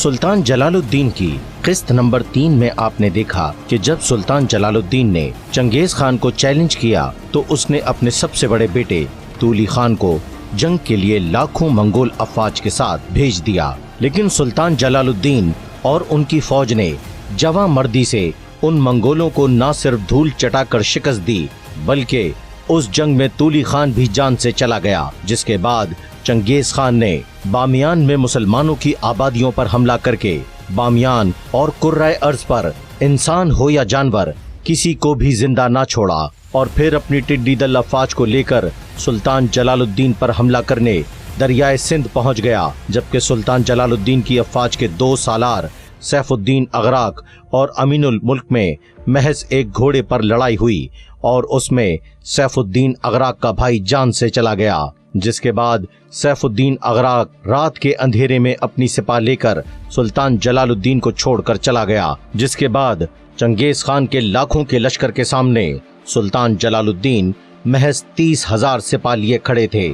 سلطان جلال الدین کی قسط نمبر 3 میں آپ نے دیکھا کہ جب سلطان جلال الدین نے چنگیز خان کو چیلنج کیا تو اس نے اپنے سب سے بڑے بیٹے تولی خان کو جنگ کے لیے لاکھوں منگول افواج کے ساتھ بھیج دیا، لیکن سلطان جلال الدین اور ان کی فوج نے جواں مردی سے ان منگولوں کو نہ صرف دھول چٹا کر شکست دی بلکہ اس جنگ میں تولی خان بھی جان سے چلا گیا، جس کے بعد چنگیز خان نے بامیان میں مسلمانوں کی آبادیوں پر حملہ کر کے بامیان اور کرۂ ارض پر انسان ہو یا جانور کسی کو بھی زندہ نہ چھوڑا، اور پھر اپنی ٹڈی دل افواج کو لے کر سلطان جلال الدین پر حملہ کرنے دریائے سندھ پہنچ گیا، جبکہ سلطان جلال الدین کی افواج کے 2 سالار سیف الدین اغراق اور امین الملک میں محض ایک گھوڑے پر لڑائی ہوئی اور اس میں سیف الدین اغراق کا بھائی جان سے چلا گیا، جس کے بعد سیف الدین اغراق رات کے اندھیرے میں اپنی سپاہ لے کر سلطان جلال الدین کو چھوڑ کر چلا گیا، جس کے بعد چنگیز خان کے لاکھوں کے لشکر کے سامنے سلطان جلال الدین محض 30,000 سپاہ لیے کھڑے تھے۔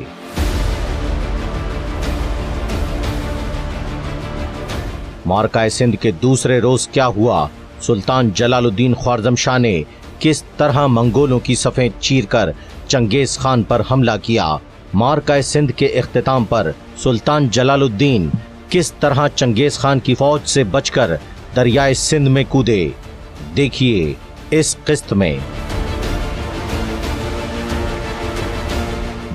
معرکہ سندھ کے دوسرے روز کیا ہوا؟ سلطان جلال الدین خوارزم شاہ نے کس طرح منگولوں کی صفیں چیر کر چنگیز خان پر حملہ کیا؟ معرکہ سندھ کے اختتام پر سلطان جلال الدین کس طرح چنگیز خان کی فوج سے بچ کر دریائے سندھ میں کودے؟ دیکھیے اس قسط میں۔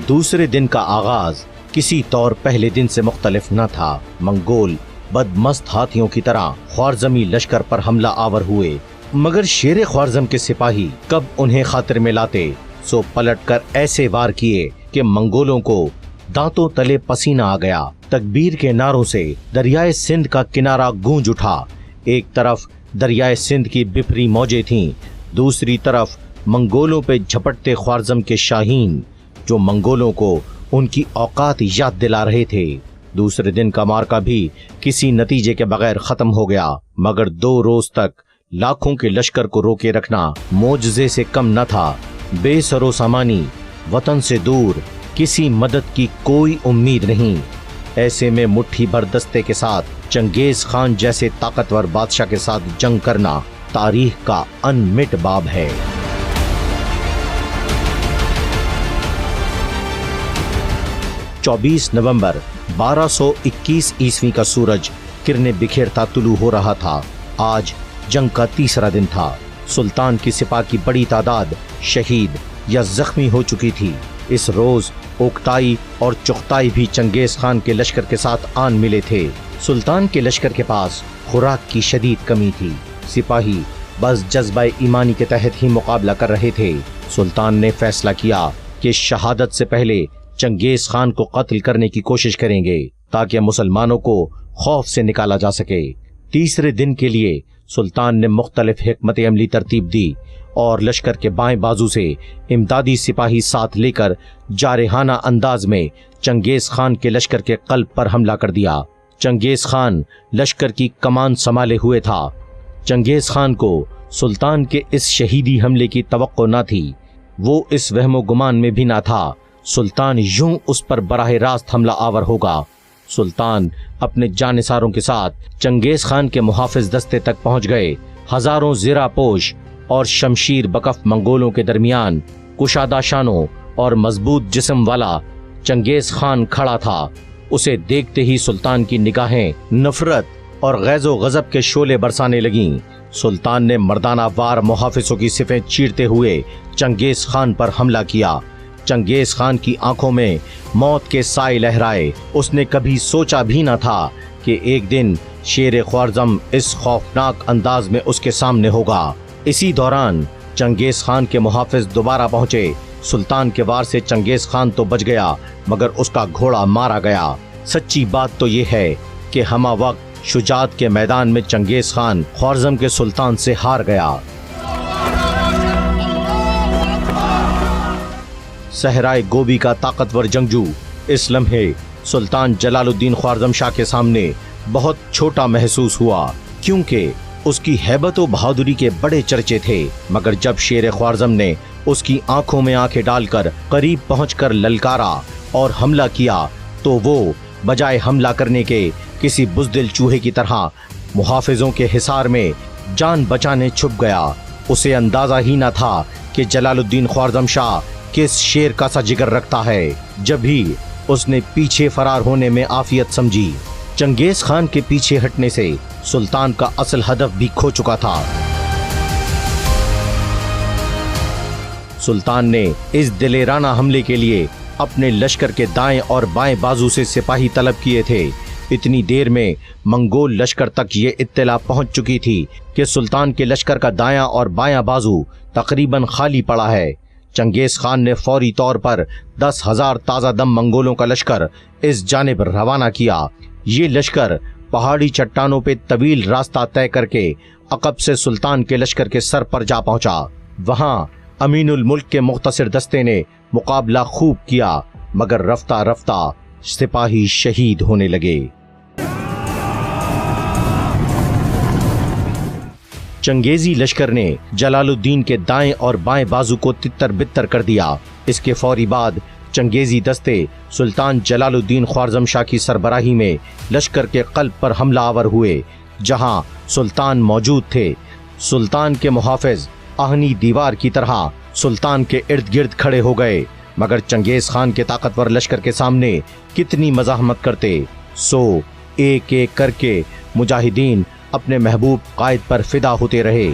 دوسرے دن کا آغاز کسی طور پہلے دن سے مختلف نہ تھا۔ منگول بدمست ہاتھیوں کی طرح خوارزمی لشکر پر حملہ آور ہوئے، مگر شیر خوارزم کے سپاہی کب انہیں خاطر میں لاتے، سو پلٹ کر ایسے وار کیے کہ منگولوں کو دانتوں تلے پسینہ آ گیا۔ تکبیر کے نعروں سے دریائے سندھ کا کنارہ گونج اٹھا۔ ایک طرف دریائے سندھ کی بپھری موجیں تھیں، دوسری طرف منگولوں پہ جھپٹتے خوارزم کے شاہین جو منگولوں کو ان کی اوقات یاد دلا رہے تھے۔ دوسرے دن کا معرکہ بھی کسی نتیجے کے بغیر ختم ہو گیا، مگر 2 روز تک لاکھوں کے لشکر کو روکے رکھنا معجزے سے کم نہ تھا۔ بے سر و سامانی، وطن سے دور، کسی مدد کی کوئی امید نہیں، ایسے میں مٹھی بھر دستے کے ساتھ چنگیز خان جیسے طاقتور بادشاہ کے ساتھ جنگ کرنا تاریخ کا انمٹ باب ہے۔ نومبر 1221 عیسوی کا سورج کرنیں بکھیرتا طلوع ہو رہا تھا۔ آج جنگ کا تیسرا دن تھا۔ سلطان کی سپاہ کی بڑی تعداد شہید یا زخمی ہو چکی تھی۔ اس روز اوکتائی اور چغتائی بھی چنگیز خان کے لشکر کے ساتھ آن ملے تھے۔ سلطان کے لشکر کے پاس خوراک کی شدید کمی تھی، سپاہی بس جذبہ ایمانی کے تحت ہی مقابلہ کر رہے تھے۔ سلطان نے فیصلہ کیا کہ شہادت سے پہلے چنگیز خان کو قتل کرنے کی کوشش کریں گے تاکہ مسلمانوں کو خوف سے نکالا جا سکے۔ تیسرے دن کے لیے سلطان نے مختلف حکمت عملی ترتیب دی اور لشکر کے بائیں بازو سے امدادی سپاہی ساتھ لے کر جارحانہ انداز میں چنگیز خان کے لشکر کے قلب پر حملہ کر دیا۔ چنگیز خان لشکر کی کمان سنبھالے ہوئے تھا۔ چنگیز خان کو سلطان کے اس شہیدی حملے کی توقع نہ تھی، وہ اس وہم و گمان میں بھی نہ تھا سلطان یوں اس پر براہ راست حملہ آور ہوگا۔ سلطان اپنے جانثاروں کے ساتھ چنگیز خان کے محافظ دستے تک پہنچ گئے۔ ہزاروں زیرہ پوش اور شمشیر بکف منگولوں کے درمیان کشادہ شانوں اور مضبوط جسم والا چنگیز خان کھڑا تھا۔ اسے دیکھتے ہی سلطان کی نگاہیں نفرت اور غیظ و غضب کے شعلے برسانے لگیں۔ سلطان نے مردانہ وار محافظوں کی صفیں چیرتے ہوئے چنگیز خان پر حملہ کیا۔ چنگیز خان کی آنکھوں میں موت کے سائے لہرائے۔ اس نے کبھی سوچا بھی نہ تھا کہ ایک دن شیر خوارزم اس خوفناک انداز میں اس کے سامنے ہوگا۔ اسی دوران چنگیز خان کے محافظ دوبارہ پہنچے۔ سلطان کے وار سے چنگیز خان تو بچ گیا مگر اس کا گھوڑا مارا گیا۔ سچی بات تو یہ ہے کہ ہمہ وقت شجاعت کے میدان میں چنگیز خان خوارزم کے سلطان سے ہار گیا۔ صحرائے گوبی کا طاقتور جنگجو اس لمحے سلطان جلال الدین خوارزم شاہ کے سامنے بہت چھوٹا محسوس ہوا، کیونکہ اس کی ہیبت و بہادری کے بڑے چرچے تھے، مگر جب شیر خوارزم نے اس کی آنکھوں میں آنکھیں ڈال کر قریب پہنچ کر للکارا اور حملہ کیا تو وہ بجائے حملہ کرنے کے किसी बुज़दिल चूहे की तरह मुहाफिजों के हिसार में जान बचाने छुप गया। उसे अंदाजा ही न था कि जलालुद्दीन ख्वारज़म शाह किस शेर का सा जिगर रखता है। जब भी उसने पीछे फरार होने में आफियत समझी, चंगेज खान के पीछे हटने से सुल्तान का असल हदफ भी खो चुका था। सुल्तान ने इस दिलेराना हमले के लिए अपने लश्कर के दाएं और बाएं बाजू से सिपाही तलब किए थे। इतनी देर में मंगोल लश्कर तक ये इत्तला पहुंच चुकी थी कि सुल्तान के लश्कर का दायां और बायां बाजू तकरीबन खाली पड़ा है। चंगेज खान ने फौरी तौर पर 10,000 ताज़ा दम मंगोलों का लश्कर इस जानिब रवाना किया। ये लश्कर पहाड़ी चट्टानों पे तवील रास्ता तय करके अकब से सुल्तान के लश्कर के सर पर जा पहुंचा। वहां अमीनुल मुल्क के मुख्तसर दस्ते ने मुकाबला खूब किया, मगर रफ्ता रफ्ता सिपाही शहीद होने लगे। चंगेजी लश्कर ने जलालुद्दीन के दाएं और बाएं बाजू को तितर बितर कर दिया। इसके फौरी बाद चंगेजी दस्ते सुल्तान जलालुद्दीन ख्वारज़म शाह की सरबराही में लश्कर के क़ल्ब पर हमला आवर हुए, जहां सुल्तान मौजूद थे। सुल्तान के मुहाफिज आहनी दीवार की तरह सुल्तान के इर्द गिर्द खड़े हो गए, मगर चंगेज खान के ताकतवर लश्कर के सामने कितनी मज़ाहमत करते। सो एक एक करके मुजाहिदीन अपने महबूब कायद पर फिदा होते रहे।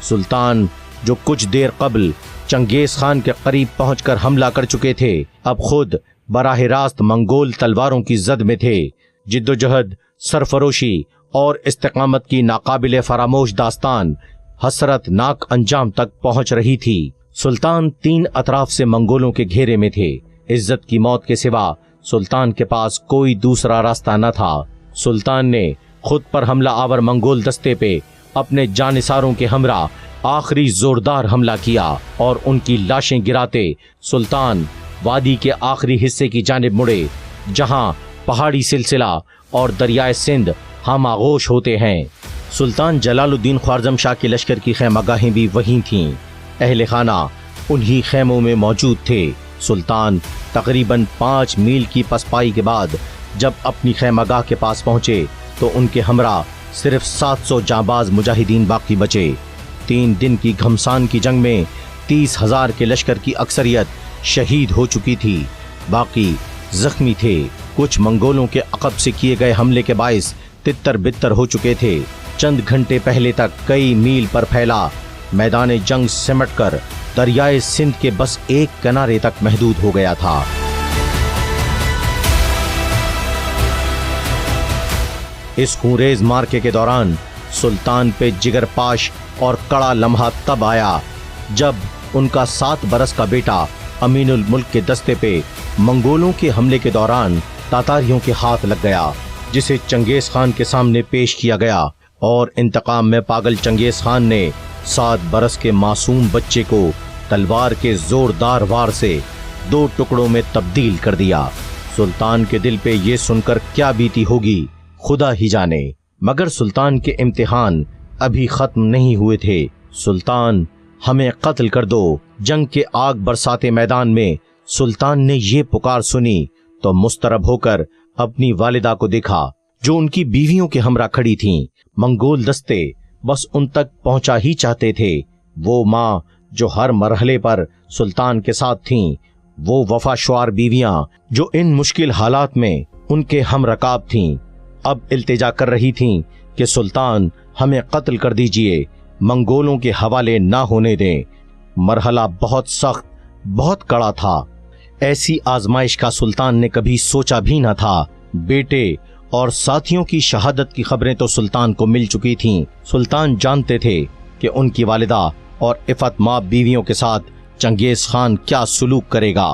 सुल्तान, जो कुछ देर कबल चंगेज खान के करीब पहुंचकर हमला कर चुके थे, अब खुद बराह रास्त मंगोल तलवारों की जद में थे। जिद्दोजहद, सरफरोशी और इस्तिकामत की नाकाबिले फरामोश दास्तान हसरतनाक अंजाम तक पहुंच रही थी। सुल्तान 3 अतराफ से मंगोलों के घेरे में थे। इज्जत की मौत के सिवा सुल्तान के पास कोई दूसरा रास्ता न था। सुल्तान ने खुद पर हमला आवर मंगोल दस्ते पे अपने जानिसारों के हमरा आखिरी जोरदार हमला किया और उनकी लाशें गिराते सुल्तान वादी के आखिरी हिस्से की जानिब मुड़े, जहां पहाड़ी सिलसिला और दरियाए सिंध हम आगोश होते हैं। सुल्तान जलालुद्दीन ख्वारज़म शाह के लश्कर की खैमागाहें भी वहीं थीं। अहले खाना उन्हीं खैमों में मौजूद थे। सुल्तान तकरीबन 5 मील की पसपाई के बाद जब अपनी खैमागाह के पास पहुंचे तो उनके हमरा सिर्फ 700 जांबाज मुजाहिदीन बाकी बचे। 3 दिन की घमसान की जंग में 30,000 के लश्कर की अक्सरियत शहीद हो चुकी थी, बाकी जख्मी थे। कुछ मंगोलों के अकब से किए गए हमले के बाइस तितर बितर हो चुके थे। चंद घंटे पहले तक कई मील पर फैला मैदान जंग सिमटकर दरियाए सिंध के बस एक किनारे तक महदूद हो गया था। इस खूंरेज मार्के के दौरान सुल्तान पे जिगरपाश और कड़ा लम्हा तब आया जब उनका 7 बरस का बेटा अमीनुल मुल्क के दस्ते पे मंगोलों के हमले के दौरान तातारियों के हाथ लग गया, जिसे चंगेज खान के सामने पेश किया गया और इंतकाम में पागल चंगेज खान ने 7 बरस के मासूम बच्चे को तलवार के जोरदार वार से 2 टुकड़ों में तब्दील कर दिया। सुल्तान के दिल पे ये सुनकर क्या बीती होगी खुदा ही जाने, मगर सुल्तान के इम्तिहान अभी खत्म नहीं हुए थे। सुल्तान, हमें कत्ल कर दो। जंग के आग बरसाते मैदान में सुल्तान ने ये पुकार सुनी तो मुस्तरब होकर अपनी वालिदा को देखा, जो उनकी बीवियों के हमरा खड़ी थीं। मंगोल दस्ते बस उन तक पहुंचा ही चाहते थे। वो माँ जो हर मरहले पर सुल्तान के साथ थीं, वो वफाशुआर बीवियां जो इन मुश्किल हालात में उनके हम रकाब थीं, अब इल्तिजा कर रही थीं कि सुल्तान, हमें कत्ल कर दीजिए, मंगोलों के हवाले ना होने दें। मरहला बहुत सख्त, बहुत कड़ा था। ऐसी आजमाइश का सुल्तान ने कभी सोचा भी न था। बेटे और साथियों की शहादत की खबरें तो सुल्तान को मिल चुकी थीं। सुल्तान जानते थे कि उनकी वालिदा और इफ़तमाब बीवियों के साथ चंगेज खान क्या सुलूक करेगा।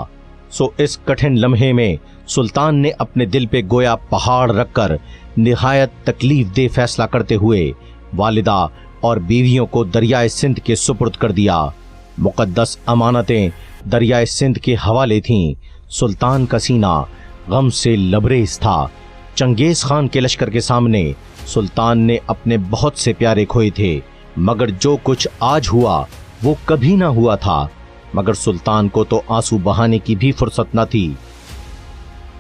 सो इस कठिन लम्हे में सुल्तान ने अपने दिल पे गोया पहाड़ रखकर निहायत तकलीफ दे फैसला करते हुए वालिदा और बीवियों को दरियाए सिंध के सुपुर्द कर दिया। मुकद्दस अमानतें दरियाए सिंध के हवाले थीं। सुल्तान का सीना गम से लबरेज था। चंगेज खान के लश्कर के सामने सुल्तान ने अपने बहुत से प्यारे खोए थे, मगर जो कुछ आज हुआ वो कभी ना हुआ था। मगर सुल्तान को तो आंसू बहाने की भी फुर्सत न थी।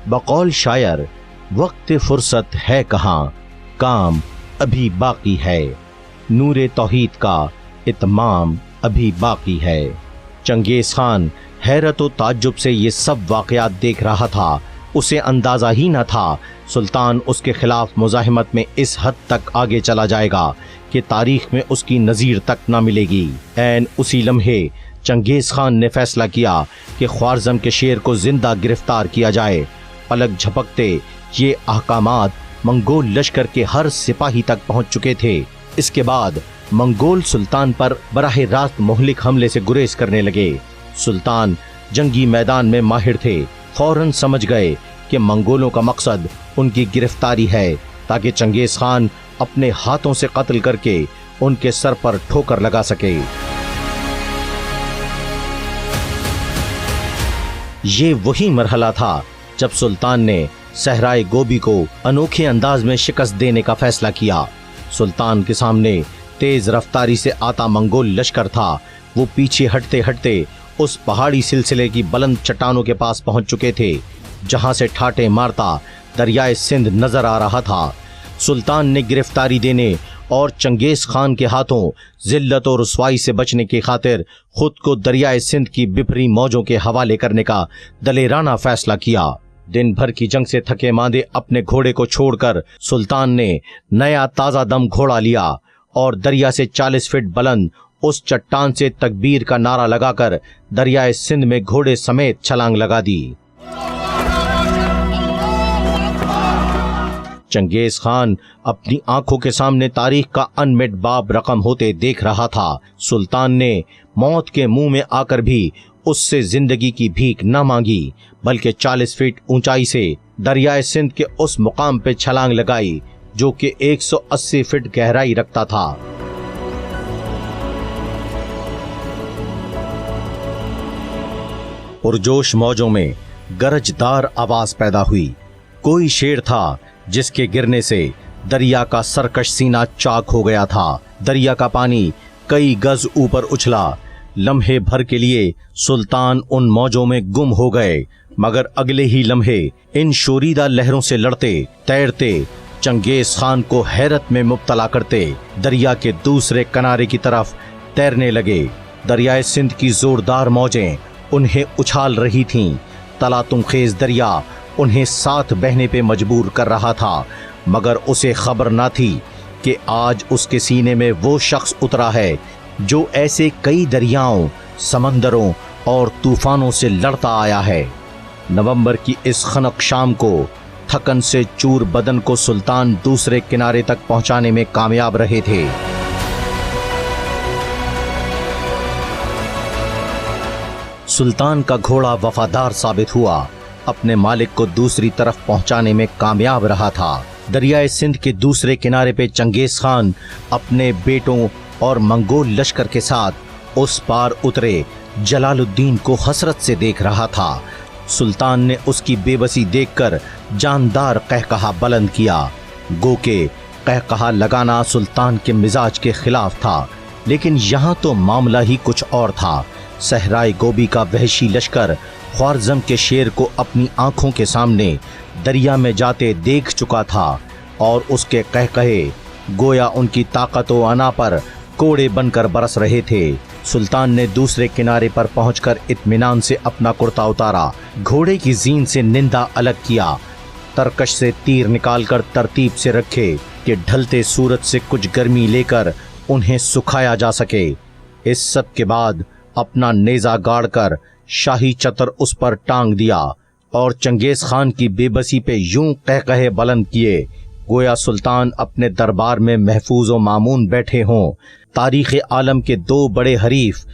बकौल शायर, वक्त फुर्सत है कहाँ, काम अभी बाकी है, नूरे तौहीद का इत्माम अभी बाकी है। चंगेज खान हैरत व ताज्जुब से ये सब वाक़यात देख रहा था। उसे अंदाज़ा ही न था सुल्तान उसके खिलाफ मुज़ाहिमत में इस हद तक आगे चला जाएगा कि तारीख में उसकी नज़ीर तक न मिलेगी। ऐन उसी लम्हे चंगेज खान ने फैसला किया कि ख्वारज़म के शेर को जिंदा गिरफ्तार किया जाए। पलक झपकते ये अहकामात मंगोल लश्कर के हर सिपाही तक पहुंच चुके थे। इसके बाद मंगोल सुल्तान पर बराह रास्त मुहलिक हमले से गुरेज करने लगे। सुल्तान जंगी मैदान में माहिर थे, फौरन समझ गए कि मंगोलों का मकसद उनकी गिरफ्तारी है ताकि चंगेज खान अपने हाथों से कत्ल करके उनके सर पर ठोकर लगा सके। ये वही मरहला था जब सुल्तान ने सहराए गोबी को अनोखे अंदाज में शिकस्त देने का फैसला किया। सुल्तान के सामने तेज रफ्तारी से आता मंगोल लश्कर था। वो पीछे हटते हटते उस पहाड़ी सिलसिले की बुलंद चट्टानों के पास पहुंच चुके थे जहां से ठाटे मारता दरियाए सिंध नजर आ रहा था। सुल्तान ने गिरफ्तारी देने और चंगेज खान के हाथों जिल्लत और रुसवाई से बचने की खातिर खुद को दरियाए सिंध की बिफरी मौजों के हवाले करने का दलेराना फैसला किया। दिन भर की जंग से थके मांदे अपने घोड़े को छोड़कर सुल्तान ने नया ताज़ा दम घोड़ा लिया और दरिया से 40 फीट बुलंद उस चट्टान से तकबीर का नारा लगाकर दरियाए सिंध में घोड़े समेत छलांग लगा दी। चंगेज खान अपनी आंखों के सामने तारीख का अनमिट बाब रकम होते देख रहा था। सुल्तान ने मौत के मुंह में आकर भी उससे जिंदगी की भीख न मांगी, बल्कि 40 फीट ऊंचाई से दरियाए सिंध के उस मुकाम पे छलांग लगाई जो कि 180 फीट गहराई रखता था। पुरजोश मौजों में गरजदार आवाज पैदा हुई। कोई शेर था जिसके गिरने से दरिया का सरकश सीना चाक हो गया था। दरिया का पानी कई गज ऊपर उछला। लम्हे भर के लिए सुल्तान उन मौजों में गुम हो गए, मगर अगले ही लम्हे इन शोरीदा लहरों से लड़ते तैरते चंगेज खान को हैरत में मुब्तला करते दरिया के दूसरे किनारे की तरफ तैरने लगे। दरियाए सिंध की जोरदार मौजें उन्हें उछाल रही थीं। तलातुमखेज दरिया उन्हें साथ बहने पे मजबूर कर रहा था, मगर उसे खबर न थी कि आज उसके सीने में वो शख्स उतरा है जो ऐसे कई दरियाओं, समंदरों और तूफानों से लड़ता आया है। नवंबर की इस खनक शाम को थकन से चूर बदन को सुल्तान दूसरे किनारे तक पहुंचाने में कामयाब रहे थे। सुल्तान का घोड़ा वफादार साबित हुआ, अपने मालिक को दूसरी तरफ पहुंचाने में कामयाब रहा था। दरियाए सिंध के दूसरे किनारे पे चंगेज खान अपने बेटों और मंगोल लश्कर के साथ उस पार उतरे जलालुद्दीन को हसरत से देख रहा था। सुल्तान ने उसकी बेबसी देखकर जानदार कहकहा बुलंद किया। गो के कहकहा लगाना सुल्तान के मिजाज के खिलाफ था, लेकिन यहाँ तो मामला ही कुछ और था। सहराए गोबी का वहशी लश्कर ख्वारज़म के शेर को अपनी आंखों के सामने दरिया में जाते देख चुका था और उसके कहकहे गोया उनकी ताकत व अना पर कोड़े बनकर बरस रहे थे। सुल्तान ने दूसरे किनारे पर पहुंचकर इत्मीनान से अपना कुर्ता उतारा, घोड़े की जीन से निंदा अलग किया, तरकश से तीर निकालकर तरतीब से रखे कि ढलते सूरज से कुछ गर्मी लेकर उन्हें सुखाया जा सके। इस सब के बाद अपना नेजा गाड़कर शाही चतर उस पर टांग दिया और चंगेज खान की बेबसी पे यूं कहकहे बुलंद किए गोया सुल्तान अपने दरबार में महफूज व मामून बैठे हों। तारीख़ आलम के दो बड़े हरीफ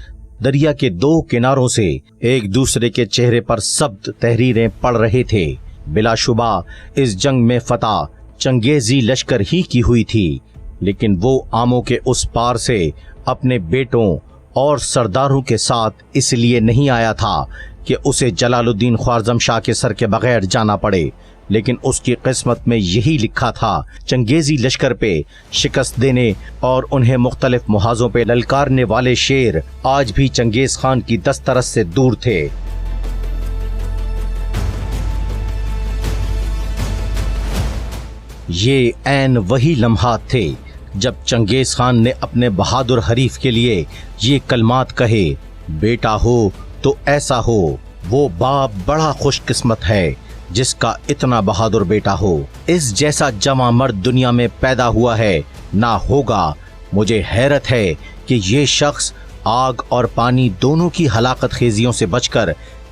दरिया के दो किनारों से एक दूसरे के चेहरे पर सब्त तहरीरें पड़ रहे थे। बिलाशुबा इस जंग में फतह चंगेजी लश्कर ही की हुई थी, लेकिन वो आमों के उस पार से अपने बेटों और सरदारों के साथ इसलिए नहीं आया था کہ اسے جلال الدین خوارزم شاہ کے سر کے بغیر جانا پڑے، لیکن اس کی قسمت میں یہی لکھا تھا۔ چنگیزی لشکر پہ شکست دینے اور انہیں مختلف محاذوں پہ للکارنے والے شیر آج بھی چنگیز خان کی دسترس سے دور تھے۔ یہ عین وہی لمحات تھے جب چنگیز خان نے اپنے بہادر حریف کے لیے یہ کلمات کہے، بیٹا ہو تو ایسا ہو، وہ باپ بڑا خوش قسمت ہے جس کا اتنا بہادر بیٹا ہو، اس جیسا جواں مرد دنیا میں پیدا ہوا ہے نہ ہوگا۔ مجھے حیرت ہے کہ یہ شخص آگ اور پانی دونوں کی ہلاکت خیزیوں سے بچ کر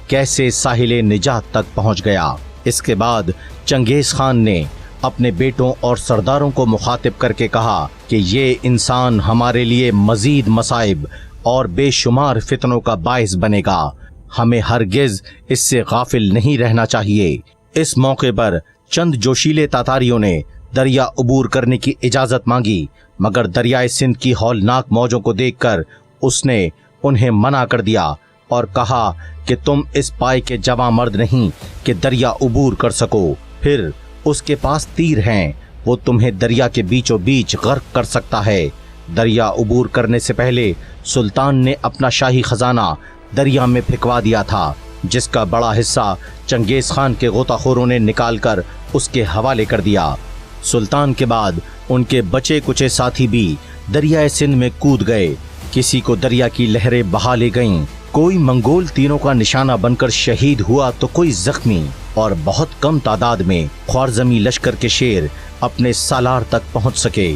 کیسے ساحل نجات تک پہنچ گیا۔ اس کے بعد چنگیز خان نے اپنے بیٹوں اور سرداروں کو مخاطب کر کے کہا کہ یہ انسان ہمارے لیے مزید مصائب اور بے شمار فتنوں کا باعث بنے گا، ہمیں ہرگز اس سے غافل نہیں رہنا چاہیے۔ اس موقع پر چند جوشیلے تاتاریوں نے دریا عبور کرنے کی اجازت مانگی، مگر دریائے سندھ کی ہولناک موجوں کو دیکھ کر اس نے انہیں منع کر دیا اور کہا کہ تم اس پائے کے جواں مرد نہیں کہ دریا عبور کر سکو، پھر اس کے پاس تیر ہیں، وہ تمہیں دریا کے بیچوں بیچ غرق کر سکتا ہے۔ دریا عبور کرنے سے پہلے سلطان نے اپنا شاہی خزانہ دریا میں پھینکوا دیا تھا، جس کا بڑا حصہ چنگیز خان کے غوطہ خوروں نے نکال کر اس کے حوالے کر دیا۔ سلطان کے بعد ان کے بچے کچے ساتھی بھی دریائے سندھ میں کود گئے، کسی کو دریا کی لہریں بہا لے گئیں، کوئی منگول تیروں کا نشانہ بن کر شہید ہوا تو کوئی زخمی، اور بہت کم تعداد میں خوارزمی لشکر کے شیر اپنے سالار تک پہنچ سکے۔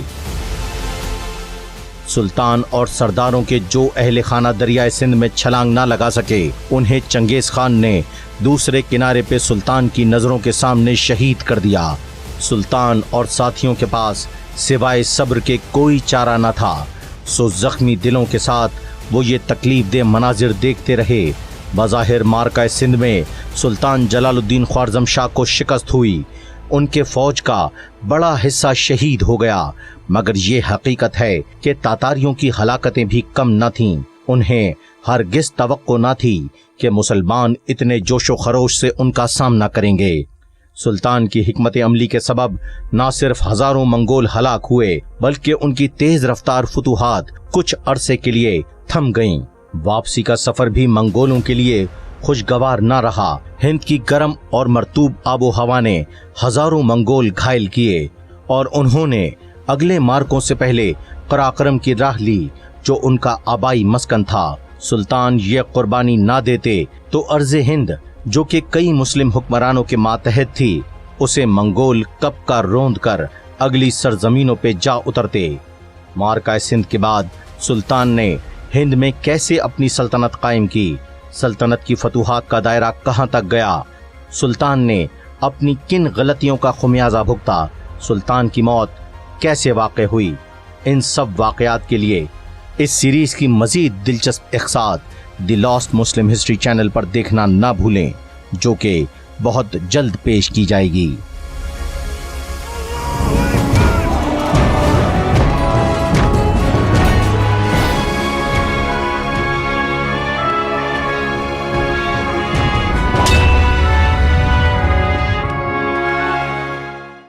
سلطان اور سرداروں کے جو اہل خانہ دریائے سندھ میں چھلانگ نہ لگا سکے، انہیں چنگیز خان نے دوسرے کنارے پہ سلطان کی نظروں کے سامنے شہید کر دیا۔ سلطان اور ساتھیوں کے پاس سوائے صبر کے کوئی چارہ نہ تھا، سو زخمی دلوں کے ساتھ وہ یہ تکلیف دہ مناظر دیکھتے رہے۔ بظاہر مارکہ سندھ میں سلطان جلال الدین خوارزم شاہ کو شکست ہوئی، ان کے فوج کا بڑا حصہ شہید ہو گیا، مگر یہ حقیقت ہے کہ تاتاریوں کی ہلاکتیں بھی کم نہ تھیں۔ انہیں ہرگز توقع نہ تھی کہ مسلمان اتنے جوش و خروش سے ان کا سامنا کریں گے۔ سلطان کی حکمت عملی کے سبب نہ صرف ہزاروں منگول ہلاک ہوئے، بلکہ ان کی تیز رفتار فتوحات کچھ عرصے کے لیے تھم گئیں۔ واپسی کا سفر بھی منگولوں کے لیے خوشگوار نہ رہا۔ ہند کی گرم اور مرطوب آب و ہوا نے ہزاروں منگول گھائل کیے اور انہوں نے اگلے مارکوں سے پہلے قراقرم کی راہ لی جو ان کا آبائی مسکن تھا۔ سلطان یہ قربانی نہ دیتے تو ارض ہند جو کہ کئی مسلم حکمرانوں کے ماتحت تھی، اسے منگول کب کا روند کر اگلی سرزمینوں پہ جا اترتے۔ مارکہ سندھ کے بعد سلطان نے ہند میں کیسے اپنی سلطنت قائم کی، سلطنت کی فتوحات کا دائرہ کہاں تک گیا، سلطان نے اپنی کن غلطیوں کا خمیازہ بھگتا، سلطان کی موت کیسے واقع ہوئی، ان سب واقعات کے لیے اس سیریز کی مزید دلچسپ اقساط the last Muslim history channel پر دیکھنا نہ بھولیں، جو کہ بہت جلد پیش کی جائے گی۔